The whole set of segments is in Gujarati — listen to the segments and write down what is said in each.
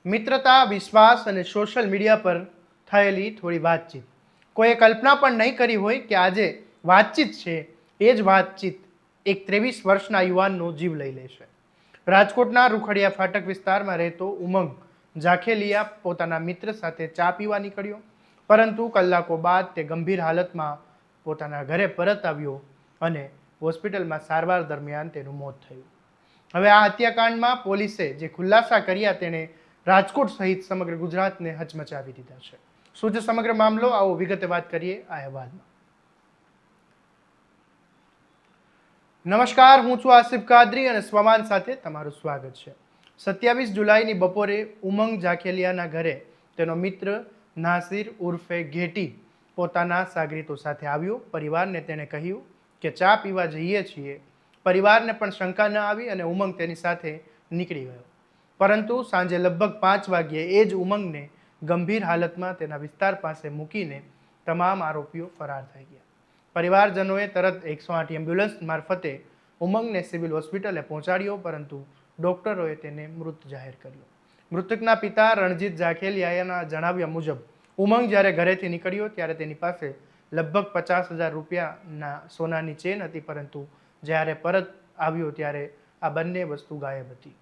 મિત્રતા, વિશ્વાસ અને સોશિયલ મીડિયા પર થયેલી થોડી વાતચીત. કોઈએ કલ્પના પણ નહીં કરી હોય કે આજે વાતચીત છે એ જ વાતચીત એક 23 વર્ષના યુવાનનો જીવ લઈ લેશે. રાજકોટના રૂખડિયા ફાટક વિસ્તારમાં રહેતો ઉમંગ ઝાખેલિયા પોતાના મિત્ર સાથે ચા પીવા નીકળ્યો, પરંતુ કલાકો બાદ તે ગંભીર હાલતમાં પોતાના ઘરે પરત આવ્યો અને હોસ્પિટલમાં સારવાર દરમિયાન તેનું મોત થયું. હવે આ હત્યાકાંડમાં પોલીસે જે ખુલાસા કર્યા તેણે રાજકોટ સહિત સમગ્ર ગુજરાતને હચમચાવી દીધા છે. શું છે સમગ્ર મામલો? આવો વિગતે વાત કરીએ આ અહેવાલમાં. નમસ્કાર, હું છું આસિફ કાદરી અને સ્વમાન સાથે તમારું સ્વાગત છે. 27 જુલાઈની બપોરે ઉમંગ ઝાખેલિયાના ઘરે તેનો મિત્ર નાસિર ઉર્ફે ઘેટી પોતાના સાગરીતો સાથે આવ્યો. પરિવારને તેણે કહ્યું કે ચા પીવા જઈએ છીએ. પરિવારને પણ શંકા ન આવી અને ઉમંગ તેની સાથે નીકળી ગયો. પરંતુ સાંજે લગભગ 5 વાગ્યે એ જ ઉમંગને ગંભીર હાલતમાં તેના વિસ્તાર પાસે મૂકીને તમામ આરોપીઓ ફરાર થઈ ગયા. પરિવારજનોએ તરત 108 એમ્બ્યુલન્સ મારફતે ઉમંગને સિવિલ હોસ્પિટલે પહોંચાડ્યો, પરંતુ ડોક્ટરોએ તેને મૃત જાહેર કર્યો. મૃતકના પિતા રણજીત ઝાખેલિયાના જણાવ્યા મુજબ ઉમંગ જ્યારે ઘરેથી નીકળ્યો ત્યારે તેની પાસે લગભગ 50,000 રૂપિયાના સોનાની ચેન હતી, પરંતુ જ્યારે પરત આવ્યો ત્યારે આ બંને વસ્તુ ગાયબ હતી.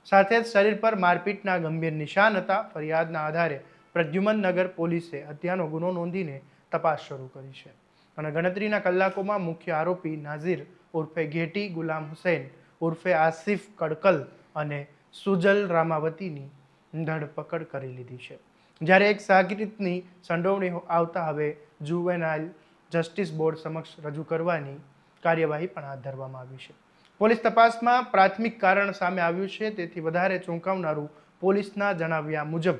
સાથે જ શરીર પર મારપીટના ગંભીર નિશાન હતા. ફરિયાદના આધારે પ્રદ્યુમનનગર પોલીસે હત્યાનો ગુનો નોંધીને તપાસ શરૂ કરી છે અને ગણતરીના કલાકોમાં મુખ્ય આરોપી નાઝીર ઉર્ફે ઘેટી, ગુલામ હુસૈન ઉર્ફે આસિફ કડકલ અને સુજલ રામાવતીની ધરપકડ કરી લીધી છે. જ્યારે એક સાગરીતની સંડોવણી આવતા હવે જુવેનાઇલ જસ્ટિસ બોર્ડ સમક્ષ રજૂ કરવાની કાર્યવાહી પણ હાથ ધરવામાં આવી છે. પોલીસ તપાસમાં પ્રાથમિક કારણ સામે આવ્યું છે. તેથી વધારે ચોંકાવનારું પોલીસના જણાવ્યા મુજબ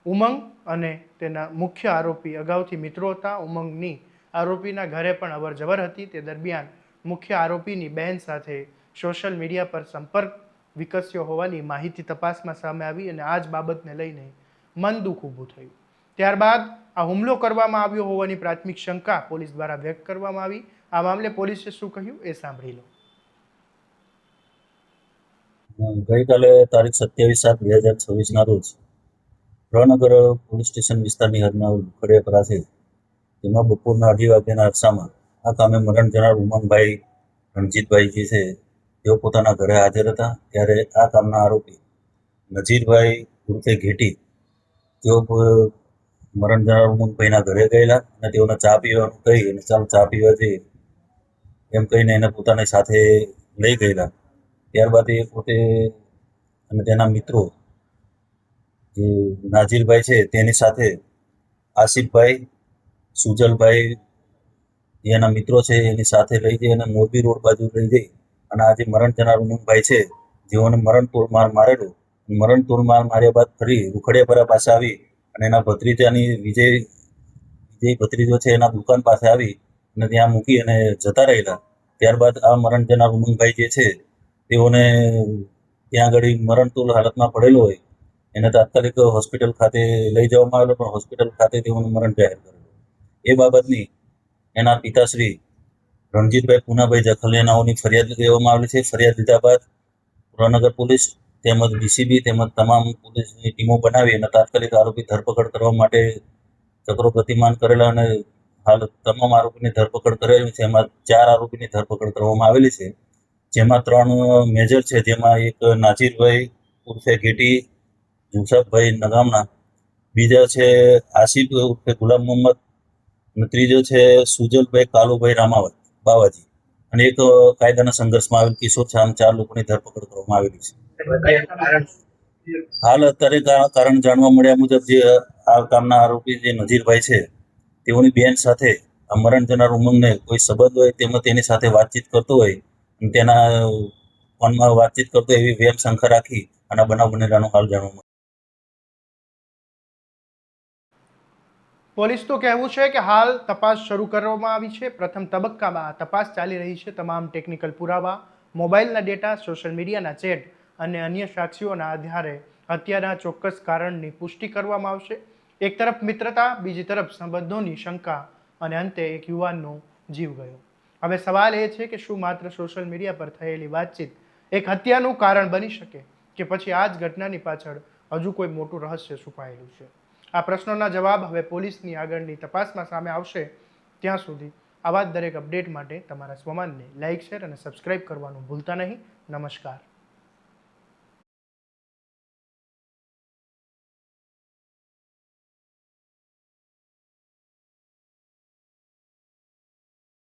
ઉમંગ અને તેના મુખ્ય આરોપી અગાઉથી મિત્રો હતા. ઉમંગની આરોપીના ઘરે પણ અવરજવર હતી. તે દરમિયાન મુખ્ય આરોપીની બહેન સાથે સોશિયલ મીડિયા પર સંપર્ક વિકસ્યો હોવાની માહિતી તપાસમાં સામે આવી અને આ જ બાબતને લઈને મન દુઃખ ઊભું થયું. ત્યારબાદ આ હુમલો કરવામાં આવ્યો હોવાની પ્રાથમિક શંકા પોલીસ દ્વારા વ્યક્ત કરવામાં આવી. આ મામલે પોલીસે શું કહ્યું એ સાંભળી લો. ગઈકાલે તારીખ 27/7/2026 રોજ રણનગર પોલીસ સ્ટેશન વિસ્તારની હદના રૂખડિયા છે, તેમાં બપોરના 2:30 વાગ્યાના અરસામાં આ કામે મરણ જનાર ઉમંગભાઈ રણજીતભાઈ જે છે તેઓ પોતાના ઘરે હાજર હતા. ત્યારે આ કામના આરોપી નજીરભાઈ ઉર્ફે ઘેટી તેઓ મરણ જનાર ઉમંગભાઈના ઘરે ગયેલા અને તેઓને ચા પીવાનું કહી અને ચાલ ચા પીવા જઈએ એમ કહીને એને પોતાની સાથે લઈ ગયેલા. ત્યારબાદ એ પોતે અને તેના મિત્રો જે નાજીરભાઈ છે તેની સાથે આસિફભાઈ, સુજલભાઈ જે એના મિત્રો છે એની સાથે લઈ જઈ અને મોરબી રોડ બાજુ લઈ જઈ અને આ જે મરણ જનાર ઉમંગભાઈ છે જેઓને મરણતોલ માર મારેલો, મરણતોલ માર માર્યા બાદ ફરી રૂખડિયાપરા પાસે આવી અને એના ભત્રીજાની વિજય ભત્રીજો છે એના દુકાન પાસે આવી અને ત્યાં મૂકી અને જતા રહેલા. ત્યારબાદ આ મરણ જનાર ઉમંગભાઈ જે છે તેઓને ત્યાં આગળ મરણતોલ હાલતમાં પડેલો હોય એને તાત્કાલિક હોસ્પિટલ ખાતે લઈ જવામાં આવેલો, પણ હોસ્પિટલ ખાતે તેઓનું મરણ જાહેર કરેલું. એ બાબતની એના પિતાશ્રી રણજીતભાઈ પૂનાભાઈ ઝાખેલિયાનાઓની ફરિયાદ લેવામાં આવેલી છે. ફરિયાદ લીધા બાદ રણનગર પોલીસ તેમજ ડીસીબી તેમજ તમામ પોલીસની ટીમો બનાવી અને તાત્કાલિક આરોપી ધરપકડ કરવા માટે ચક્રો ગતિમાન કરેલા અને હાલ તમામ આરોપીની ધરપકડ કરેલી છે. એમાં 4 આરોપીની ધરપકડ કરવામાં આવેલી છે, જેમાં 3 મેજર છે, જેમાં એક નાજીરભાઈ ઉર્ફે ઘેટી જુસાફભાઈ નગામના, બીજા છે આસિફ ઉર્ફે ગુલામ મોહમ્મદ અને ત્રીજો છે સુજલભાઈ કાલુભાઈ બાવાજી અને એક કાયદાના સંઘર્ષમાં આવેલ કિશોર છે. આમ 4 લોકોની ધરપકડ કરવામાં આવેલી છે. હાલ અત્યારે કારણ જાણવા મળ્યા મુજબ જે આ કામના આરોપી જે નજીરભાઈ છે તેઓની બેન સાથે આ મરણ જનાર ઉમંગને કોઈ સંબંધ હોય તેમજ તેની સાથે વાતચીત કરતો હોય અને તેના ફોનમાં વાતચીત કરતો એવી વેમ શંકા રાખી અને બનાવ બનેલાનું હાલ જાણવા મળ્યું. પોલીસ તો કહેવું છે કે હાલ તપાસ શરૂ કરવામાં આવી છે. પ્રથમ તબક્કામાં તપાસ ચાલી રહી છે. તમામ ટેકનિકલ પુરાવા, મોબાઈલના ડેટા, સોશિયલ મીડિયાના ચેટ અને અન્ય સાક્ષીઓના આધારે હત્યાના ચોક્કસ કારણની પુષ્ટિ કરવામાં આવશે. એક તરફ મિત્રતા, બીજી તરફ સંબંધોની શંકા અને અંતે એક યુવાનનો જીવ ગયો. હવે સવાલ એ છે કે શું માત્ર સોશિયલ મીડિયા પર થયેલી વાતચીત એક હત્યાનું કારણ બની શકે કે પછી આ જ ઘટનાની પાછળ હજુ કોઈ મોટું રહસ્ય છુપાયેલું છે? આ પ્રશ્નોના જવાબ હવે પોલીસની આગળની તપાસમાં સામે આવશે. ત્યાં સુધી આવા જ દરેક અપડેટ માટે તમારા સ્વમાનને લાઇક, શેર અને સબસ્ક્રાઇબ કરવાનું ભૂલતા નહીં. નમસ્કાર.